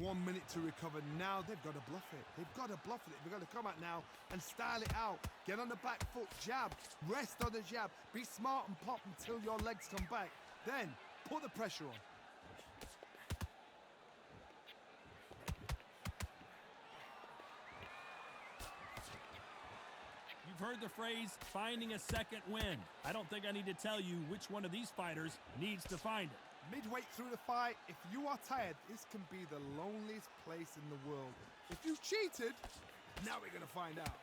1 minute to recover. Now they've got to bluff it. They've got to bluff it. They've got to come out now and style it out. Get on the back foot, jab, rest on the jab. Be smart and pop until your legs come back. Then put the pressure on. You've heard the phrase, finding a second wind. I don't think I need to tell you which one of these fighters needs to find it. Midway through the fight, if you are tired, this can be the loneliest place in the world. If you cheated, now we're going to find out.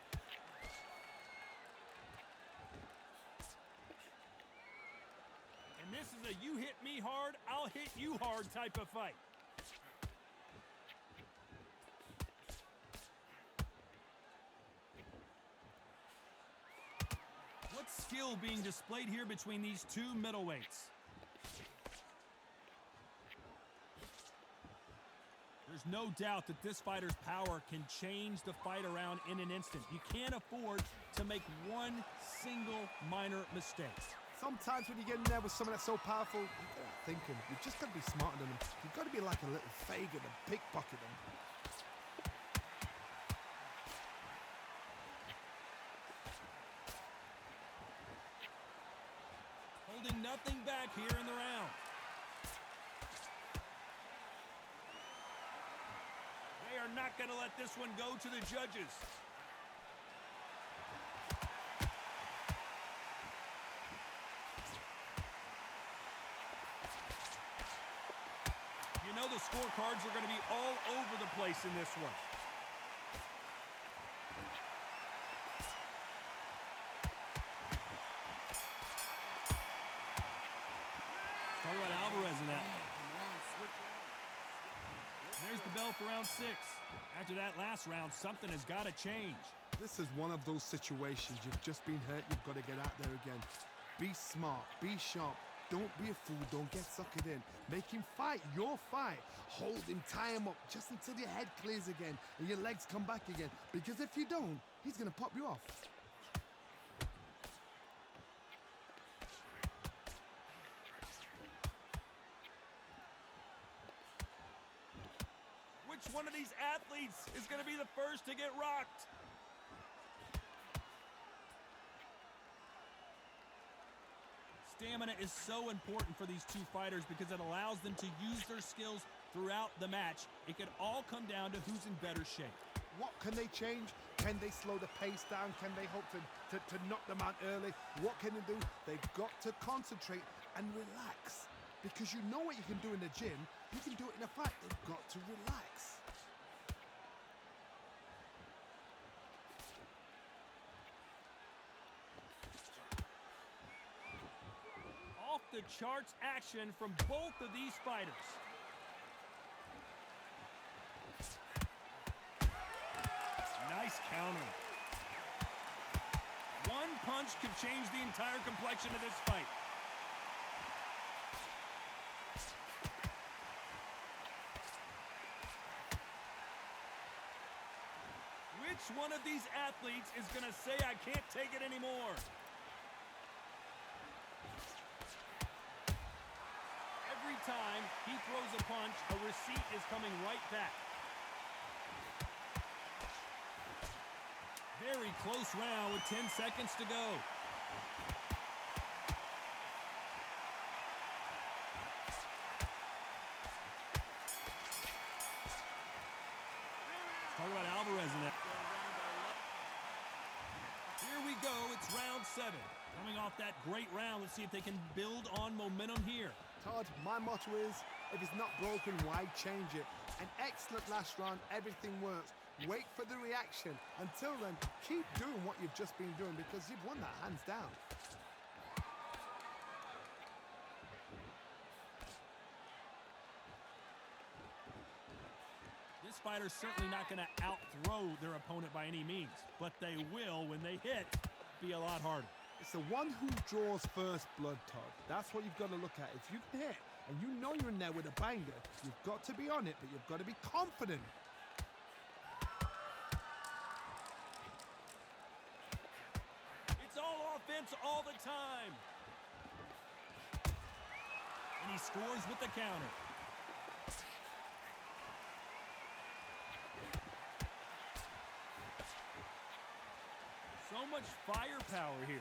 And this is a you hit me hard, I'll hit you hard type of fight. What skill being displayed here between these two middleweights? There's no doubt that this fighter's power can change the fight around in an instant. You can't afford to make one single minor mistake. Sometimes when you get in there with someone that's so powerful, you've got to think him. You've just got to be smarter than them. You've got to be like a little Fagin and pickpocket them. Holding nothing back here in the round. They are not going to let this one go to the judges. You know the scorecards are going to be all over the place in this one. Talk about Alvarez in that. There's the bell for round 6. After that last round, something has got to change. This is one of those situations. You've just been hurt. You've got to get out there again. Be smart. Be sharp. Don't be a fool. Don't get suckered in. Make him fight your fight. Hold him, tie him up just until your head clears again and your legs come back again. Because if you don't, he's going to pop you off. Which one of these athletes is going to be the first to get rocked? Stamina is so important for these two fighters because it allows them to use their skills throughout the match. It could all come down to who's in better shape. What can they change? Can they slow the pace down? Can they hope to knock them out early? What can they do? They've got to concentrate and relax. Because you know what you can do in the gym, you can do it in a fight. They've got to relax. Off the charts action from both of these fighters. Nice counter. One punch could change the entire complexion of this fight. Which one of these athletes is going to say, I can't take it anymore? Every time he throws a punch, a receipt is coming right back. Very close round with 10 seconds to go. Talk about Alvarez in that. Here we go, it's round 7. Coming off that great round, let's see if they can build on momentum here. Todd, my motto is, if it's not broken, why change it? An excellent last round, everything works. Wait for the reaction. Until then, keep doing what you've just been doing because you've won that hands down. This fighter's certainly not going to out-throw their opponent by any means, but they will, when they hit, be a lot harder. It's the one who draws first blood, Todd. That's what you've got to look at. If you can hit and you know you're in there with a banger, you've got to be on it, but you've got to be confident. It's all offense all the time. And he scores with the counter. much firepower here.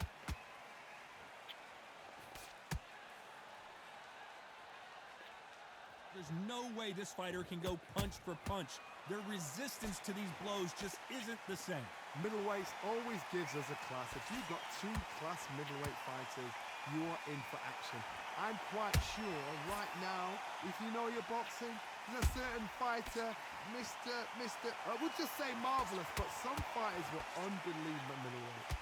There's no way this fighter can go punch for punch. Their resistance to these blows just isn't the same. Middleweights always gives us a class. If you've got two class middleweight fighters, you are in for action. I'm quite sure right now, if you know your boxing, there's a certain fighter, I would just say marvelous, but some fighters were unbelievable middleweight.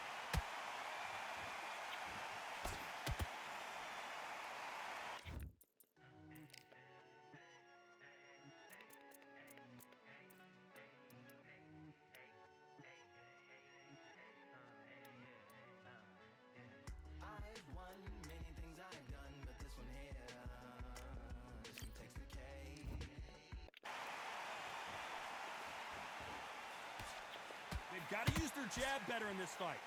They've got to use their jab better in this fight.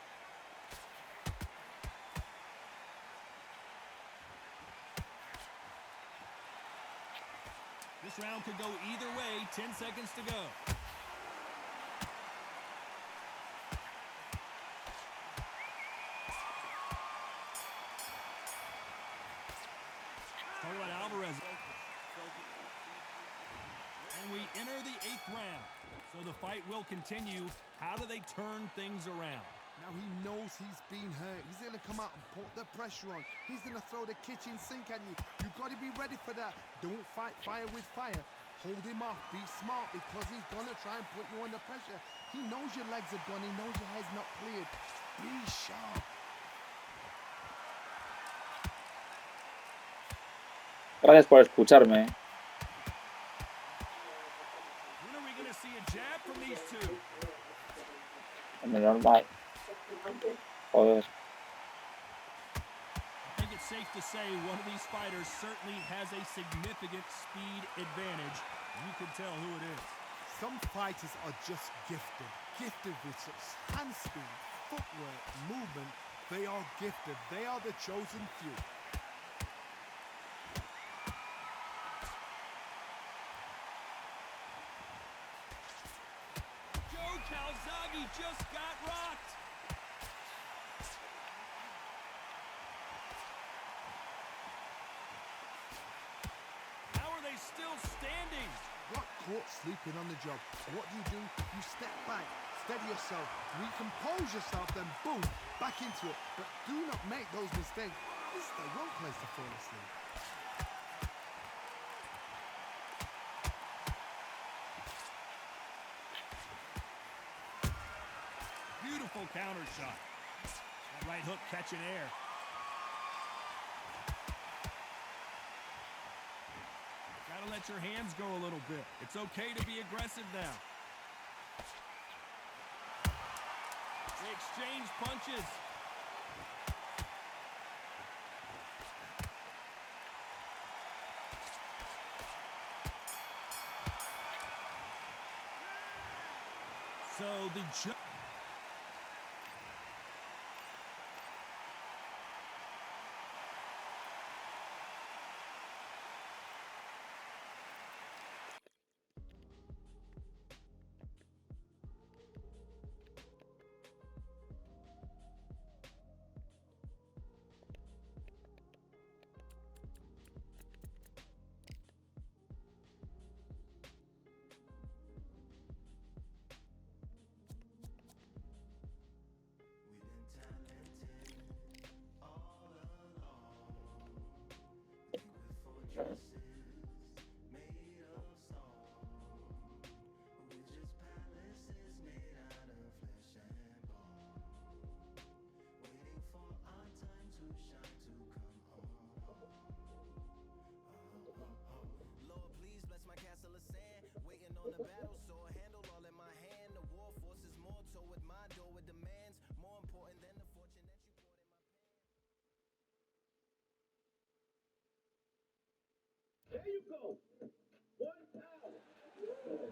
This round could go either way. 10 seconds to go. Talk about Alvarez. And we enter the 8th round. So the fight will continue. How do they turn things around? Now he knows he's been hurt. He's going to come out and put the pressure on. He's going to throw the kitchen sink at you. You've got to be ready for that. Don't fight fire with fire. Hold him off. Be smart because he's going to try and put you under pressure. He knows your legs are gone. He knows your head's not cleared. Be sharp. Gracias por escucharme. When are we going to see a jab from these two? En el normal. Joder. I think it's safe to say one of these fighters certainly has a significant speed advantage. You can tell who it is. Some fighters are just gifted. Gifted with such hand speed, footwork, movement. They are gifted. They are the chosen few. Joe Calzaghe just got rocked. How are they still standing? Got caught sleeping on the job. What do? You step back, steady yourself, recompose yourself, then boom, back into it. But do not make those mistakes. This is the wrong place to fall asleep. Beautiful counter shot. That right hook catching air. Gotta let your hands go a little bit. It's okay to be aggressive now. They exchange punches. So the judge.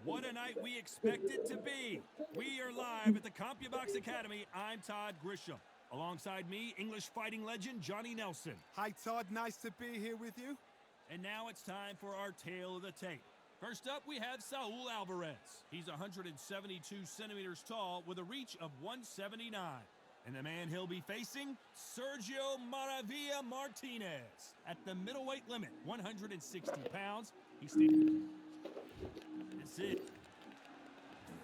What a night we expect it to be. We are live at the CompuBox Academy. I'm Todd Grisham. Alongside me, English fighting legend Johnny Nelson. Hi, Todd. Nice to be here with you. And now it's time for our tale of the tape. First up, we have Saul Alvarez. He's 172 centimeters tall with a reach of 179. And the man he'll be facing, Sergio Maravilla Martinez. At the middleweight limit, 160 pounds. He's standing. This is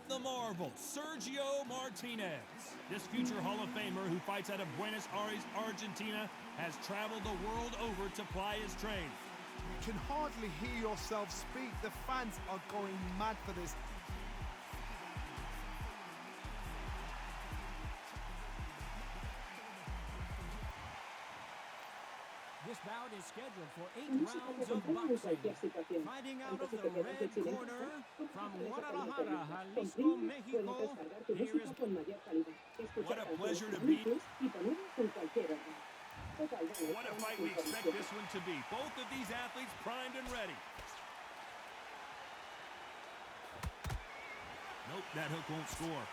the Marvel, Sergio Martinez. This future Hall of Famer who fights out of Buenos Aires, Argentina, has traveled the world over to ply his trade. You can hardly hear yourself speak. The fans are going mad for this. This bout is scheduled for 8 rounds of boxing. Fighting out of the red corner from Guadalajara, Jalisco, Mexico, here is... What a pleasure to be. What a fight we expect this one to be. Both of these athletes primed and ready. Nope, that hook won't score.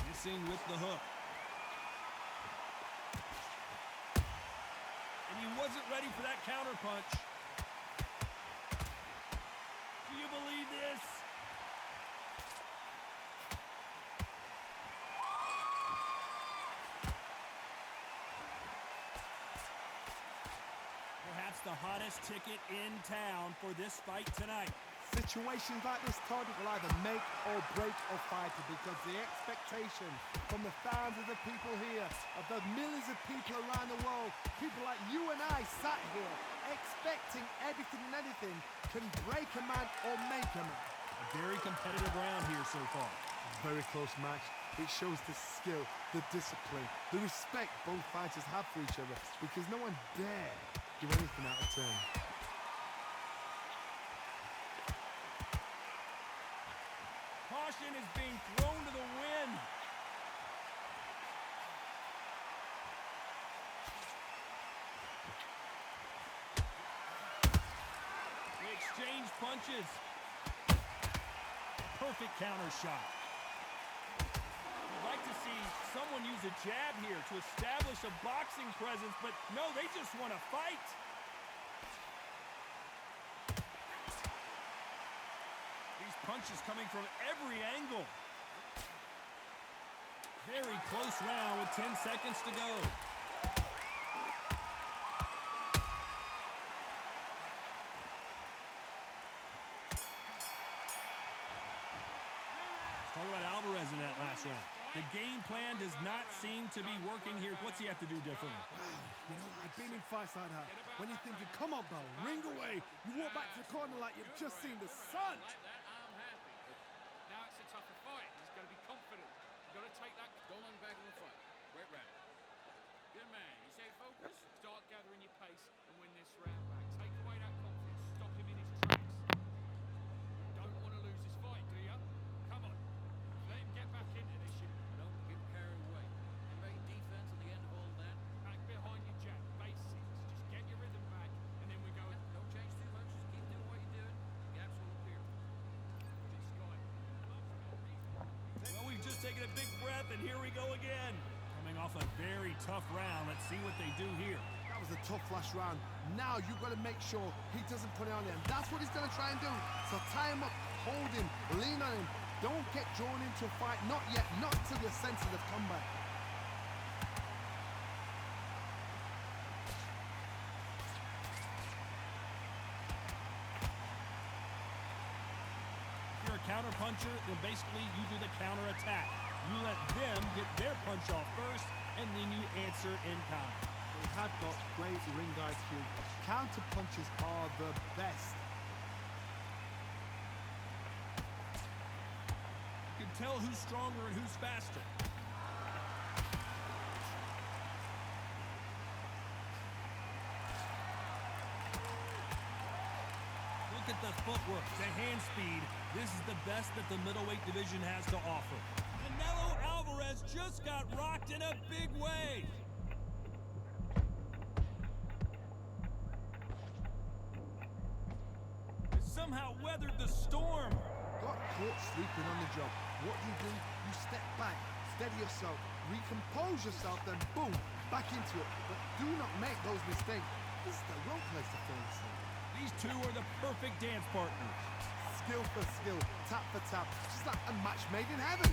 Missing with the hook. And he wasn't ready for that counter punch. Do you believe this? Perhaps the hottest ticket in town for this fight tonight. Situations like this, Todd, will either make or break a fighter, because the expectation from the thousands of people here, of the millions of people around the world, people like you and I sat here expecting everything and anything, can break a man or make a man. A very competitive round here so far. Very close match. It shows the skill, the discipline, the respect both fighters have for each other, because no one dare do anything out of turn. Caution is being thrown to the wind. They exchange punches. Perfect counter shot. I'd like to see someone use a jab here to establish a boxing presence, but no, they just want to fight. Punches coming from every angle. Very close round with 10 seconds to go. Talk about Alvarez in that last round. The game plan does not seem to be working here. What's he have to do differently? You know, I've been in fights like that. When you're thinking, come on, Bell, ring away. You walk back to the corner like you've just seen the sun. Take that. Don't let him back in the fight. Right round. Good man. You say focus. Start gathering your pace and win this round back. Take away that confidence. Stop him in his tracks. Don't want to lose this fight, do you? Come on. Let him get back into this. Don't get carried away. And make defense at the end of all that. Back behind your jab. Basics. Just get your rhythm back, and then we go. Don't change too much. Just keep doing what you're doing. Gaps will appear. Well, we've just taken a big breath, and here we go again. Coming off a very tough round. Let's see what they do here. That was a tough last round. Now you've got to make sure he doesn't put it on him. That's what he's going to try and do. So tie him up, hold him, lean on him. Don't get drawn into a fight. Not yet. Not until your senses have come back. Counter puncher, then basically you do the counter attack. You let them get their punch off first, and then you answer in kind. They have got great ring IQ. Counter punches are the best. You can tell who's stronger and who's faster. Look at the footwork, the hand speed. This is the best that the middleweight division has to offer. Canelo Alvarez just got rocked in a big way. Somehow weathered the storm. Got caught sleeping on the job. What do? You step back, steady yourself, recompose yourself, then boom, back into it. But do not make those mistakes. This is the wrong place to fall asleep. These two are the perfect dance partners. Skill for skill, tap for tap, just like a match made in heaven.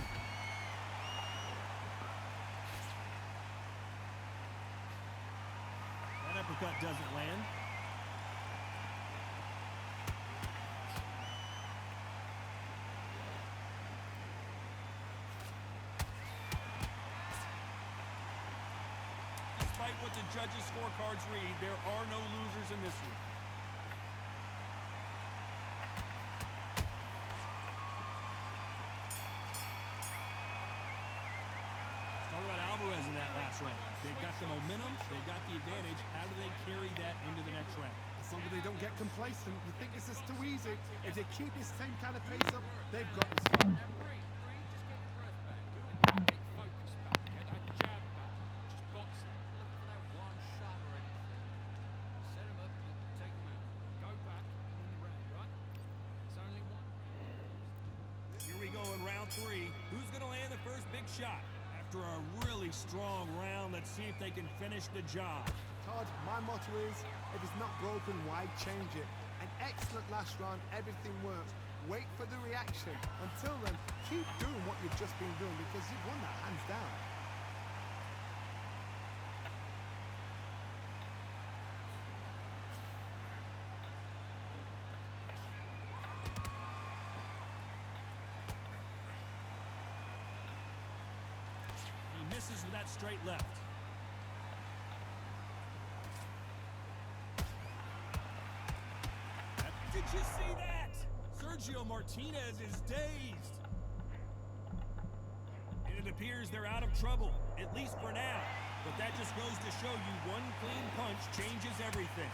That uppercut doesn't land. Despite what the judges' scorecards read, there are no losers in this one. Talk about Alvarez in that last round. They've got the momentum, they've got the advantage. How do they carry that into the next round? As long as they don't get complacent, you think this is too easy. If they keep this same kind of pace up, they've got this fight. Now breathe, just get your breath back. Do it now. Get focus back. Get that jab back. Just boxing. Look for that one shot or anything. Set him up and take him out. Go back and win the round, right? It's only one. Here we go in round 3. Who's going to land the first big shot? After a really strong round, let's see if they can finish the job. Todd, my motto is, if it's not broken, why change it? An excellent last round, everything works. Wait for the reaction. Until then, keep doing what you've just been doing because you've won that hands down. He misses with that straight left. Did you see that? Sergio Martinez is dazed. And it appears they're out of trouble, at least for now. But that just goes to show you one clean punch changes everything.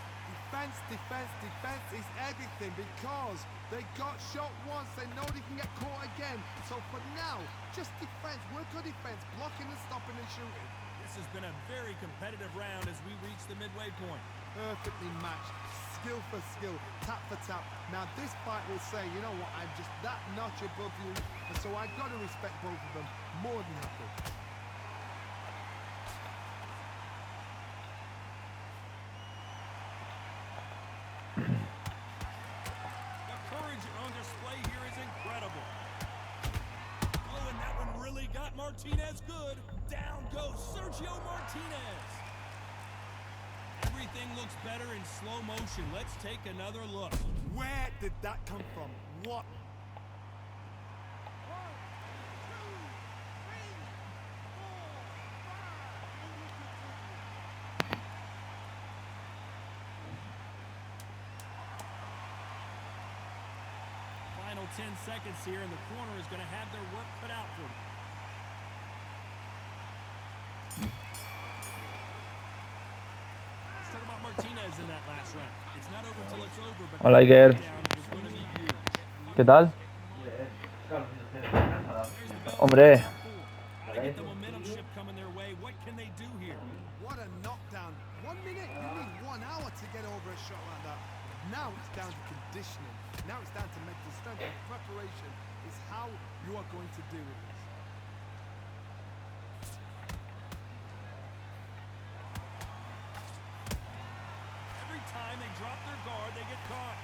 Defense, defense, defense is everything because they got shot once, they know they can get caught again. So for now, just defense, work on defense, blocking and stopping and shooting. This has been a very competitive round as we reach the midway point. Perfectly matched, skill for skill, tap for tap. Now this fight will say, you know what, I'm just that notch above you, and so I've got to respect both of them more than happy. The courage on display here is incredible. Oh, and that one really got Martinez good. Down goes Sergio Martinez. Everything looks better in slow motion. Let's take another look. Where did that come from? What? Final 10 seconds here, and the corner is going to have their work cut out for them. Let's talk about Martinez in that last round. It's not over till it's over, but Hola, Iker. the down is going to be huge. ¿Qué tal? There's the bell. Hombre, Gotta get the momentum shift coming their way. What can they do here? What a knockdown. 1 minute, you need 1 hour to get over a shot like that. Now it's down to conditioning. Now it's down to mental strength and preparation is how you are going to deal with this. Every time they drop their guard, they get caught.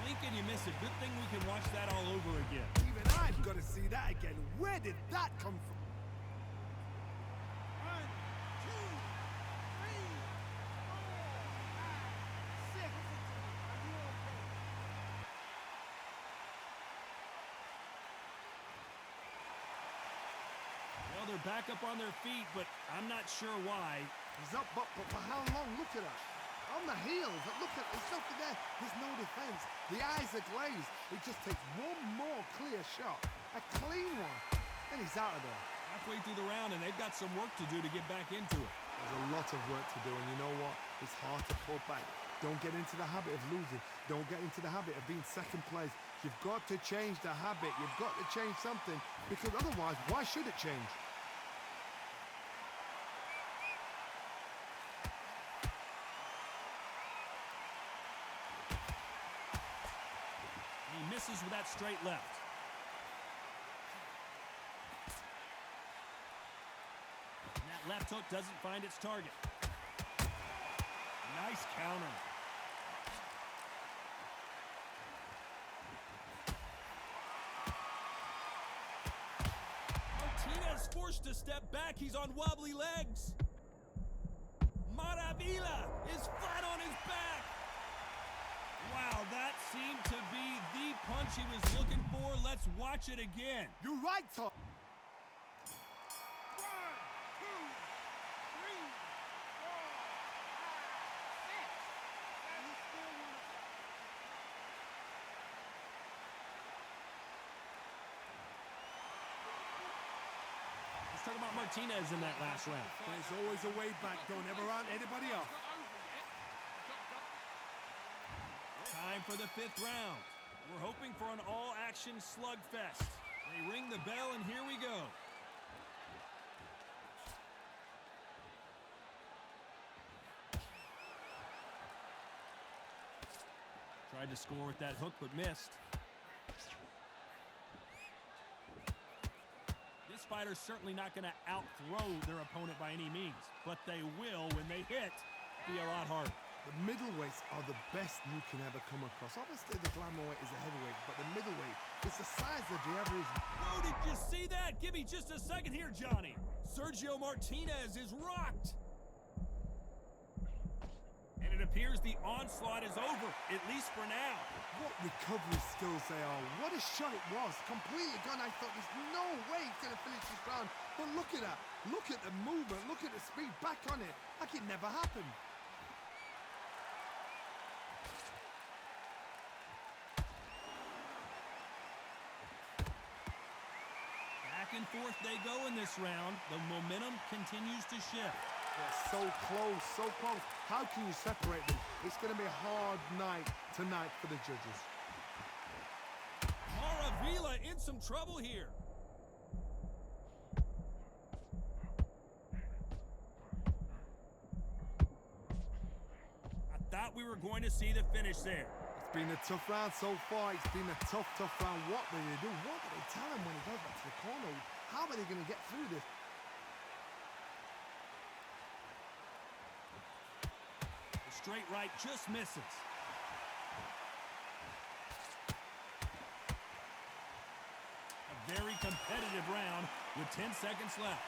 Blink and you miss it. Good thing we can watch that all over again. Even I've got to see that again. Where did that come from? 1, 2, 3, 4, 5, 6. Are you okay? Well, they're back up on their feet, but I'm not sure why. He's up, but for how long? Look at that. On the heels. Look at there's nothing there. There's no defense. The eyes are glazed. It just takes one more clear shot. A clean one. Then he's out of there. Halfway through the round, and they've got some work to do to get back into it. There's a lot of work to do, and you know what? It's hard to pull back. Don't get into the habit of losing. Don't get into the habit of being second place. You've got to change the habit. You've got to change something, because otherwise, why should it change? He misses with that straight left. left hook doesn't find its target. Nice counter. Martinez forced to step back. He's on wobbly legs. Maravilla is flat on his back. Wow, that seemed to be the punch he was looking for. Let's watch it again. You're right, Tom. Let's talk about Martinez in that last round. There's always a way back. Don't ever round anybody off. Time for the 5th round. We're hoping for an all-action slugfest. They ring the bell, and here we go. Tried to score with that hook, but missed. This fighter's certainly not going to out-throw their opponent by any means, but they will, when they hit, be a lot harder. The middleweights are the best you can ever come across. Obviously, the glamour weight is a heavyweight, but the middleweight is the size of the average. Whoa, did you see that? Give me just a second here, Johnny. Sergio Martinez is rocked. And it appears the onslaught is over, at least for now. What recovery skills they are. What a shot it was. Completely gone. I thought there's no way he's going to finish this round. But look at that. Look at the movement. Look at the speed. Back on it. Like it never happened. Back and forth they go in this round. The momentum continues to shift. They're so close, so close. How can you separate them? It's going to be a hard night tonight for the judges. Maravilla in some trouble here. I thought we were going to see the finish there. It's been a tough round so far. It's been a tough round. What do they do? What do they tell him when he goes back to the corner? How are they going to get through this? Straight right just misses. A very competitive round with 10 seconds left.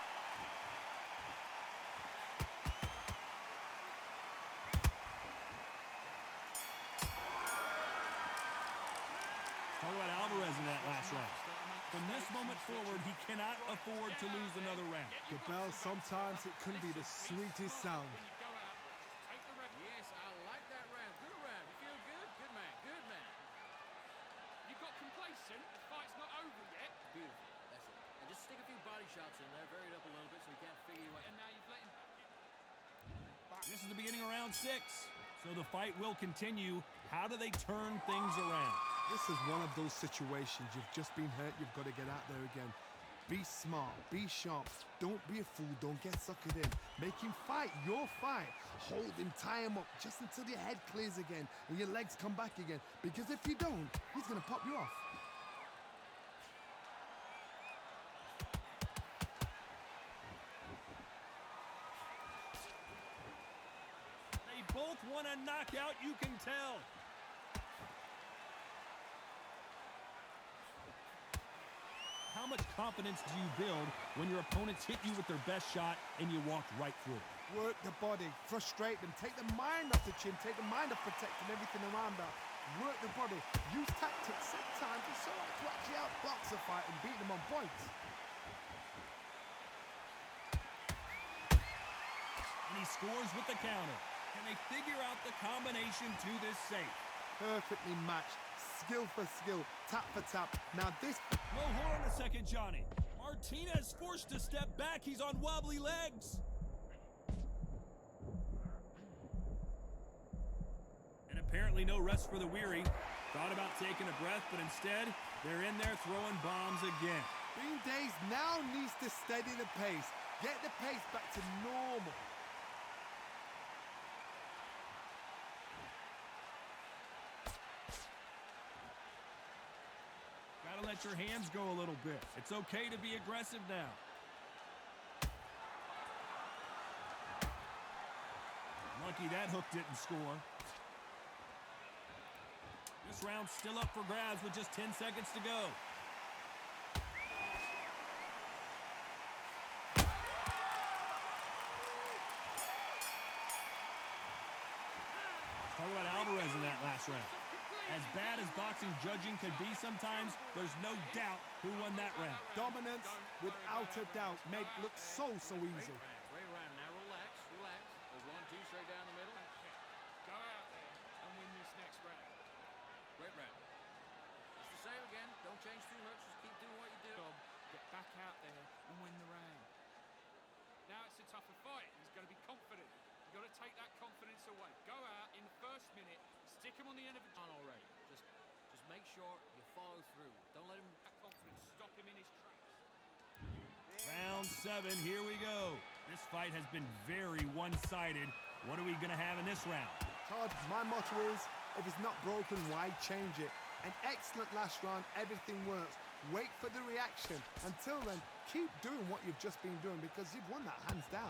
Talk about Alvarez in that last round. From this moment forward, he cannot afford to lose another round. The bell, sometimes it can be the sweetest sound. Yes, I like that round. Good round. You feel good? Good man. Good man. You got complacent. The fight's not over yet. Beautiful. That's it. And just stick a few body shots in there, vary it up a little bit so you can't figure you out. And now you've let him. This is the beginning of round 6, so the fight will continue. How do they turn things around? This is one of those situations. You've just been hurt. You've got to get out there again. Be smart. Be sharp. Don't be a fool. Don't get suckered in. Make him fight your fight. Hold him. Tie him up just until your head clears again and your legs come back again. Because if you don't, he's going to pop you off. They both want a knockout, you can tell. How much confidence do you build when your opponents hit you with their best shot and you walk right through it? Work the body. Frustrate them. Take the mind off the chin. Take the mind off protecting everything around that. Work the body. Use tactics. Sometimes it's so hard to actually outbox a fight and beat them on points. And he scores with the counter. Can they figure out the combination to this safe? Perfectly matched. Skill for skill. Tap for tap. Now this... Whoa, hold on a second, Johnny. Martinez forced to step back. He's on wobbly legs. And apparently no rest for the weary. Thought about taking a breath, but instead, they're in there throwing bombs again. Bean Days now needs to steady the pace. Get the pace back to normal. Gotta let your hands go a little bit. It's okay to be aggressive now. Lucky that hook didn't score. This round's still up for grabs with just 10 seconds to go. Talk about Alvarez in that last round. As bad as boxing judging could be sometimes, there's no doubt who won that round. Dominance, without a doubt, made it look so easy. Great round. Now relax, relax. There's 1, 2 straight down the middle. Go out there and win this next round. Great round. It's the same again. Don't change too much. Just keep doing what you do. Job, get back out there and win the round. Now it's a tougher fight. He's got to be confident. You've got to take that confidence away. Go out in the first minute, stick him on the end of the On already. Just make sure you follow through. Don't let him. that confidence, stop him in his tracks. Round 7, here we go. This fight has been very one-sided. What are we going to have in this round? Todd, my motto is, if it's not broken, why change it? An excellent last round, everything works. Wait for the reaction. Until then, keep doing what you've just been doing because you've won that hands down.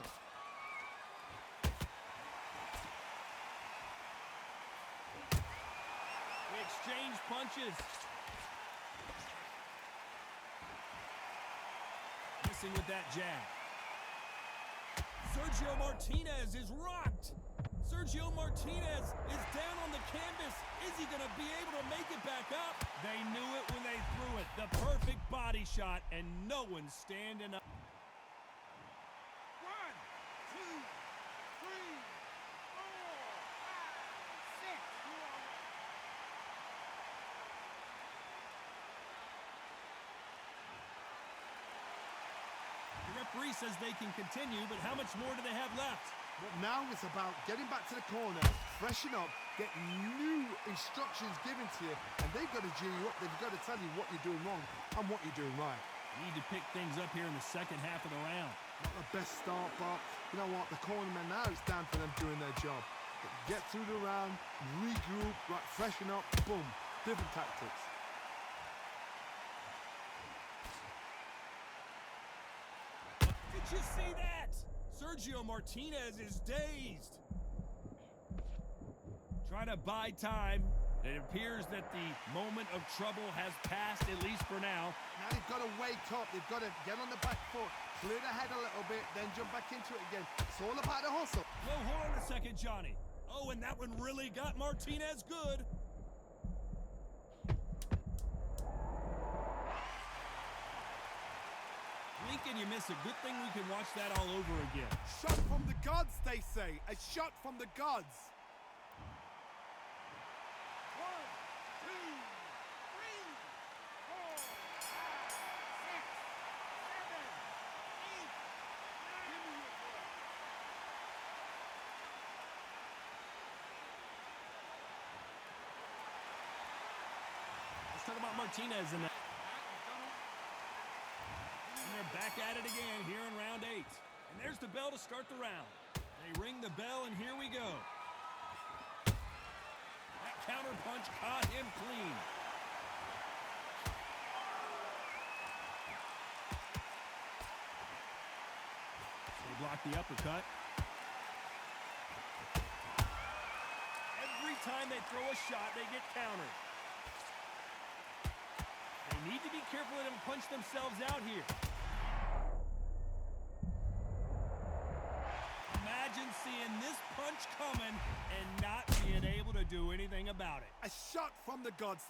We exchange punches. Missing with that jab. Sergio Martinez is rocked. Sergio Martinez is down on the canvas. Is he going to be able to make it back up? They knew it when they threw it. The perfect body shot, and no one's standing up. 1, 2, 3, 4, 5, 6. The referee says they can continue, but how much more do they have left? But now it's about getting back to the corner, freshen up, get new instructions given to you, and they've got to G you up. They've got to tell you what you're doing wrong and what you're doing right. Need to pick things up here in the second half of the round. Not the best start, but you know what? The cornermen now, it's down for them doing their job. Get through the round, regroup, right, freshen up, boom. Different tactics. Did you see that? Sergio Martinez is dazed. Trying to buy time. It appears that the moment of trouble has passed, at least for now. Now they've got to wake up. They've got to get on the back foot, clear the head a little bit, then jump back into it again. It's all about the hustle. Whoa, hold on a second, Johnny. Oh, and that one really got Martinez good. Blink and you miss it. Good thing we can watch that all over again. Shot from the gods, they say. A shot from the gods. 1, 2, 3, 4, 5, 6, 7, 8, 9. Give me your boy. Let's talk about Martinez in that. And they're back at it again here in round 8. And there's the bell to start the round. They ring the bell, and here we go. That counter punch caught him clean. They block the uppercut. Every time they throw a shot, they get countered. They need to be careful they don't punch themselves out here. Imagine seeing this punch coming and not being able to do anything about it. A shot from the gods.